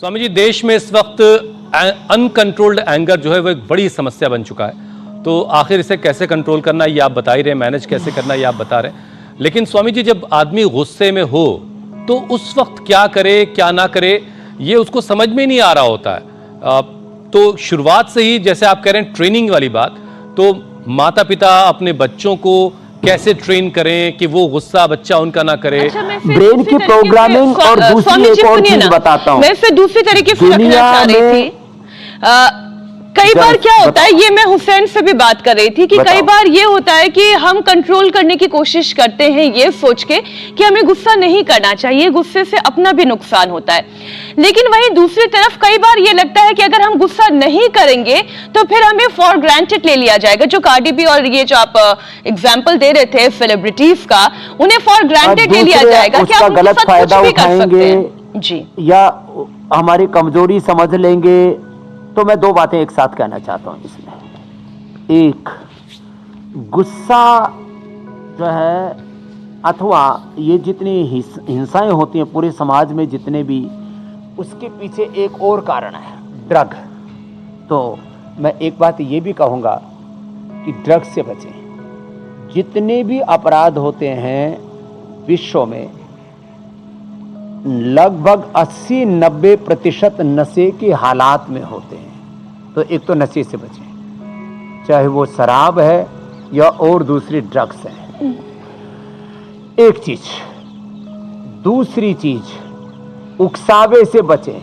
स्वामी जी, देश में इस वक्त अनकंट्रोल्ड एंगर जो है वो एक बड़ी समस्या बन चुका है। तो आखिर इसे कैसे कंट्रोल करना ये आप बता ही रहे, मैनेज कैसे करना ये आप बता रहे हैं। लेकिन स्वामी जी, जब आदमी गुस्से में हो तो उस वक्त क्या करे क्या ना करे ये उसको समझ में नहीं आ रहा होता है। तो शुरुआत से ही जैसे आप कह रहे हैं ट्रेनिंग वाली बात, तो माता पिता अपने बच्चों को कैसे ट्रेन करें कि वो गुस्सा बच्चा उनका ना करे। अच्छा, ब्रेन की प्रोग्रामिंग और दूसरी एक और चीज बताता हूँ। मैं फिर दूसरी तरीके से रखना चाह रही थी। कई बार क्या होता है, ये मैं हुसैन से भी बात कर रही थी कि कई बार ये होता है कि हम कंट्रोल करने की कोशिश करते हैं ये सोच के कि हमें गुस्सा नहीं करना चाहिए, गुस्से से अपना भी नुकसान होता है। लेकिन वहीं दूसरी तरफ कई बार ये लगता है कि अगर हम गुस्सा नहीं करेंगे तो फिर हमें फॉर ग्रांटेड ले लिया जाएगा। जो कार्डी बी और ये जो आप एग्जाम्पल दे रहे थे सेलिब्रिटीज का, उन्हें फॉर ग्रांटेड ले लिया जाएगा कि आप गलत फायदा उठाएंगे जी, या हमारी कमजोरी समझ लेंगे। तो मैं दो बातें एक साथ कहना चाहता हूं इसमें। एक, गुस्सा जो है अथवा ये जितनी हिंसाएं होती हैं पूरे समाज में जितने भी, उसके पीछे एक और कारण है, ड्रग। तो मैं एक बात ये भी कहूंगा कि ड्रग से बचें। जितने भी अपराध होते हैं विश्व में, लगभग 80-90% नशे के हालात में होते हैं। तो एक तो नशे से बचें, चाहे वो शराब है या और दूसरी ड्रग्स है, एक चीज। दूसरी चीज, उकसावे से बचें,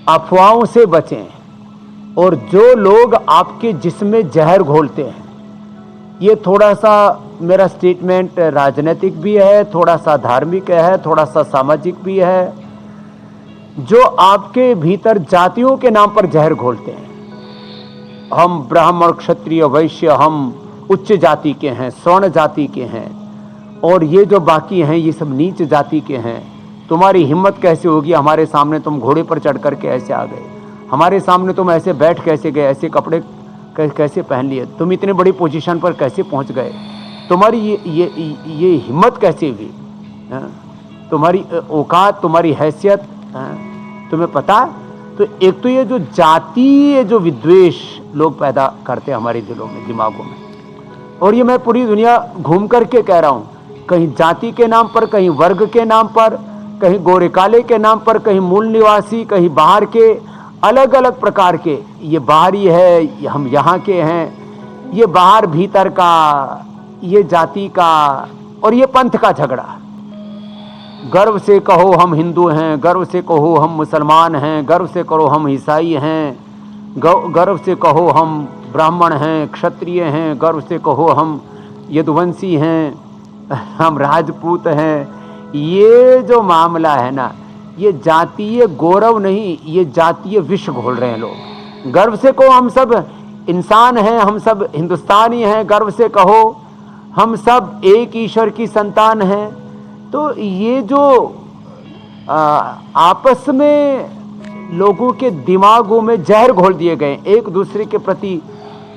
अफवाहों से बचें। और जो लोग आपके जिस्म में जहर घोलते हैं, ये थोड़ा सा मेरा स्टेटमेंट राजनीतिक भी है, थोड़ा सा धार्मिक है, थोड़ा सा सामाजिक भी है, जो आपके भीतर जातियों के नाम पर जहर घोलते हैं। हम ब्राह्मण, क्षत्रिय, वैश्य, हम उच्च जाति के हैं, स्वर्ण जाति के हैं, और ये जो बाकी हैं ये सब नीच जाति के हैं। तुम्हारी हिम्मत कैसे होगी, हमारे सामने तुम घोड़े पर चढ़ करके ऐसे आ गए, हमारे सामने तुम ऐसे बैठ कैसे गए, ऐसे कपड़े कैसे पहन लिए, तुम इतने बड़ी पोजीशन पर कैसे पहुंच गए, तुम्हारी ये हिम्मत कैसे हुई, तुम्हारी औकात, तुम्हारी हैसियत तुम्हें पता। तो एक तो ये जो जातीय जो विद्वेष लोग पैदा करते हैं हमारे दिलों में, दिमागों में, और ये मैं पूरी दुनिया घूम करके कह रहा हूँ, कहीं जाति के नाम पर, कहीं वर्ग के नाम पर, कहीं गोरे काले के नाम पर, कहीं मूल निवासी, कहीं बाहर के, अलग अलग प्रकार के। ये बाहरी है, हम यहाँ के हैं, ये बाहर भीतर का, ये जाति का और ये पंथ का झगड़ा। गर्व से कहो हम हिंदू हैं, गर्व से कहो हम मुसलमान हैं, गर्व से कहो हम ईसाई हैं, गर्व से कहो हम ब्राह्मण हैं, क्षत्रिय हैं, गर्व से कहो हम यदुवंशी हैं, हम राजपूत हैं। ये जो मामला है ना, ये जातीय गौरव नहीं, ये जातीय विष घोल रहे हैं लोग। गर्व से कहो हम सब इंसान हैं, हम सब हिंदुस्तानी हैं, गर्व से कहो हम सब एक ईश्वर की संतान हैं। तो ये जो आपस में लोगों के दिमागों में जहर घोल दिए गए, एक दूसरे के प्रति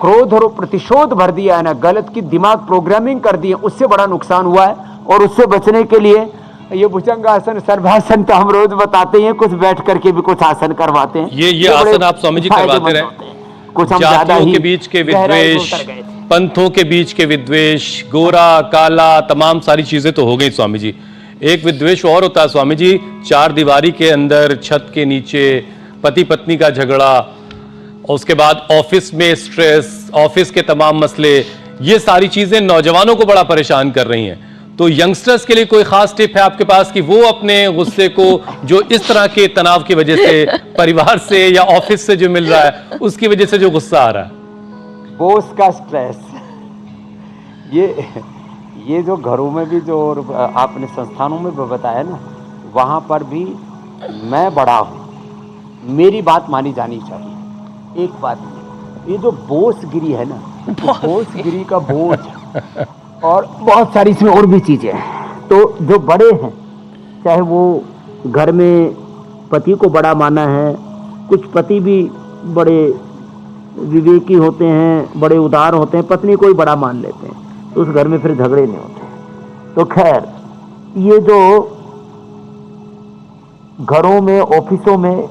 क्रोध और प्रतिशोध भर दिया है ना, गलत की दिमाग प्रोग्रामिंग कर दी है, उससे बड़ा नुकसान हुआ है। और उससे बचने के लिए ये भुजंगासन, सर्वासन तो हम रोज बताते हैं, कुछ बैठ करके भी कुछ आसन करवाते हैं। ये आसन आप स्वामी जी करवाते रहे। कुछ हम जातियों के बीच के विद्वेष, पंथों के बीच के विद्वेष, गोरा काला तमाम सारी चीजें तो हो गई स्वामी जी। एक विद्वेष और होता है स्वामी जी, चार दीवारी के अंदर, छत के नीचे, पति पत्नी का झगड़ा, और उसके बाद ऑफिस में स्ट्रेस, ऑफिस के तमाम मसले, ये सारी चीजें नौजवानों को बड़ा परेशान कर रही हैं। तो यंगस्टर्स के लिए कोई खास टिप है आपके पास कि वो अपने गुस्से को, जो इस तरह के तनाव की वजह से परिवार से या ऑफिस से जो मिल रहा है उसकी वजह से जो गुस्सा आ रहा है, बॉस का स्ट्रेस, ये जो घरों में भी, जो आपने संस्थानों में भी बताया ना, वहाँ पर भी मैं बड़ा हूँ, मेरी बात मानी जानी चाहिए। एक बात ये जो बोसगिरी है ना, बोसगिरी का बोझ और बहुत सारी इसमें और भी चीजें हैं। तो जो बड़े हैं, चाहे वो घर में पति को बड़ा माना है, कुछ पति भी बड़े विवेकी होते हैं, बड़े उदार होते हैं, पत्नी को ही बड़ा मान लेते हैं, तो उस घर में फिर झगड़े नहीं होते। तो खैर, ये जो घरों में, ऑफिसों में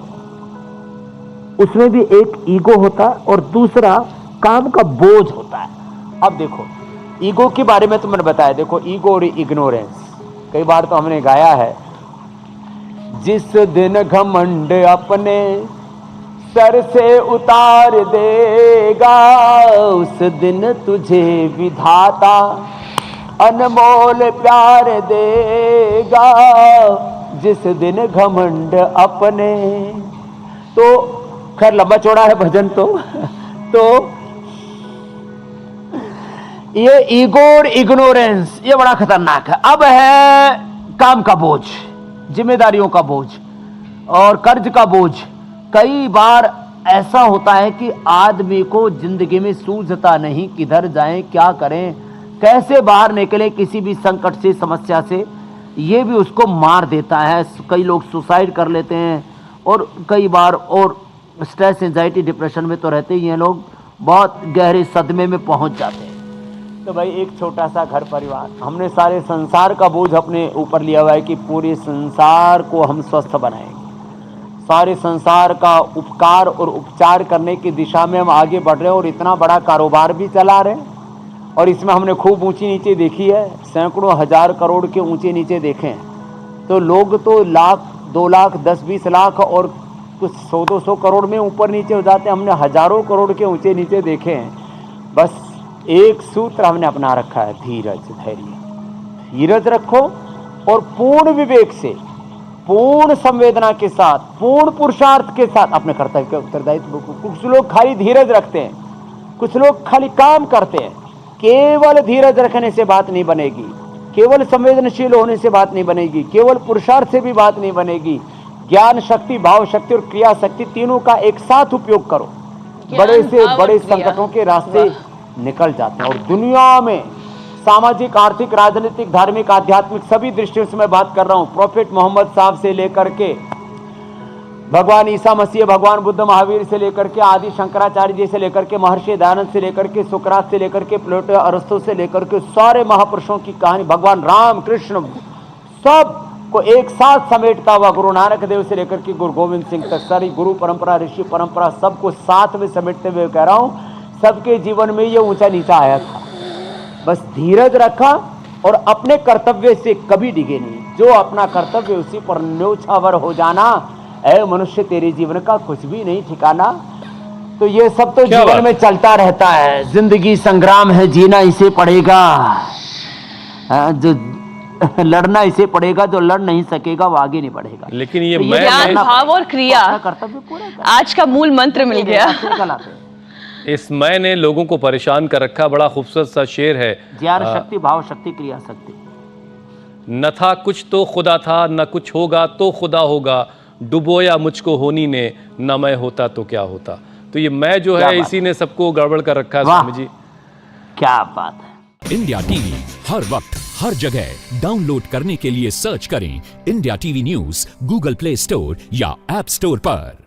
उसमें भी एक ईगो होता है और दूसरा काम का बोझ होता है। अब देखो ईगो के बारे में तो मैंने बताया, देखो ईगो और इग्नोरेंस, कई बार तो हमने गाया है, जिस दिन घमंड अपने सर से उतार देगा उस दिन तुझे विधाता अनमोल प्यार देगा, जिस दिन घमंड अपने। तो खैर लंबा चौड़ा है भजन तो ये ईगो और इग्नोरेंस ये बड़ा खतरनाक है। अब है काम का बोझ, जिम्मेदारियों का बोझ और कर्ज का बोझ। कई बार ऐसा होता है कि आदमी को जिंदगी में सूझता नहीं, किधर जाएं, क्या करें, कैसे बाहर निकले किसी भी संकट से, समस्या से, ये भी उसको मार देता है। कई लोग सुसाइड कर लेते हैं और कई बार और स्ट्रेस, एंजाइटी, डिप्रेशन में तो रहते ही हैं लोग, बहुत गहरे सदमे में पहुंच जाते हैं। तो भाई एक छोटा सा घर परिवार, हमने सारे संसार का बोझ अपने ऊपर लिया हुआ है कि पूरे संसार को हम स्वस्थ बनाएंगे, सारे संसार का उपकार और उपचार करने की दिशा में हम आगे बढ़ रहे हैं और इतना बड़ा कारोबार भी चला रहे हैं। और इसमें हमने खूब ऊंची नीचे देखी है, सैकड़ों हजार करोड़ के ऊंचे नीचे देखे हैं। तो लोग तो लाख, 2 लाख, 10-20 लाख और कुछ 100-200 करोड़ में ऊपर नीचे हो जाते हैं। हमने हजारों करोड़ के ऊंचे नीचे देखे हैं। बस एक सूत्र हमने अपना रखा है, धीरज, धैर्य। धीरज रखो और पूर्ण विवेक से, पूर्ण संवेदना के साथ, पूर्ण पुरुषार्थ के साथ अपने कर्तव्य के उत्तरदायित्व। कुछ लोग खाली धीरज रखते हैं, कुछ लोग खाली काम करते हैं। केवल धीरज रखने से बात नहीं बनेगी, केवल संवेदनशील होने से बात नहीं बनेगी, केवल पुरुषार्थ से भी बात नहीं बनेगी। ज्ञान शक्ति, भाव शक्ति और क्रिया शक्ति, तीनों का एक साथ उपयोग करो, बड़े से बड़े संकटों के रास्ते निकल जाते हैं। और दुनिया में सामाजिक, आर्थिक, राजनीतिक, धार्मिक, आध्यात्मिक सभी दृष्टियों से मैं बात कर रहा हूं, प्रॉफिट मोहम्मद साहब से लेकर के भगवान ईसा मसीह, भगवान बुद्ध, महावीर से लेकर के आदि शंकराचार्य जी से लेकर के महर्षि दयानंद से लेकर के सुकरात से लेकर के प्लेटो, अरस्तु से लेकर के सारे महापुरुषों की कहानी, भगवान राम कृष्ण, सब को एक साथ समेटता हुआ गुरु नानक देव से लेकर के गुरु गोविंद सिंह तक, सारी गुरु परंपरा, ऋषि परंपरा, सबको साथ में समेटते हुए कह रहा हूं, सबके जीवन में ये ऊंचा नीचा आया था। बस धीरज रखा और अपने कर्तव्य से कभी डिगे नहीं। जो अपना कर्तव्य उसी पर न्योछावर हो जाना, ऐ मनुष्य तेरे जीवन का कुछ भी नहीं ठिकाना। तो ये सब तो जीवन में चलता रहता है, जिंदगी संग्राम है, जीना इसे पड़ेगा, जो लड़ना इसे पड़ेगा, जो लड़ नहीं सकेगा वो आगे नहीं बढ़ेगा। लेकिन ये ज्ञान, भाव और क्रिया, कर्तव्य पूरा आज का मूल मंत्र मिल गया। इस मैं ने लोगों को परेशान कर रखा। बड़ा खूबसूरत सा शेर है, ज्ञान शक्ति, भाव शक्ति, क्रिया शक्ति। न था कुछ तो खुदा था, न कुछ होगा तो खुदा होगा, डुबोया मुझको होनी ने, न मैं होता तो क्या होता। तो ये मैं जो है इसी ने सबको गड़बड़ कर रखा है स्वामी जी। क्या बात है। इंडिया टीवी हर वक्त हर जगह डाउनलोड करने के लिए सर्च करें India TV news Google play store या ऐप स्टोर पर।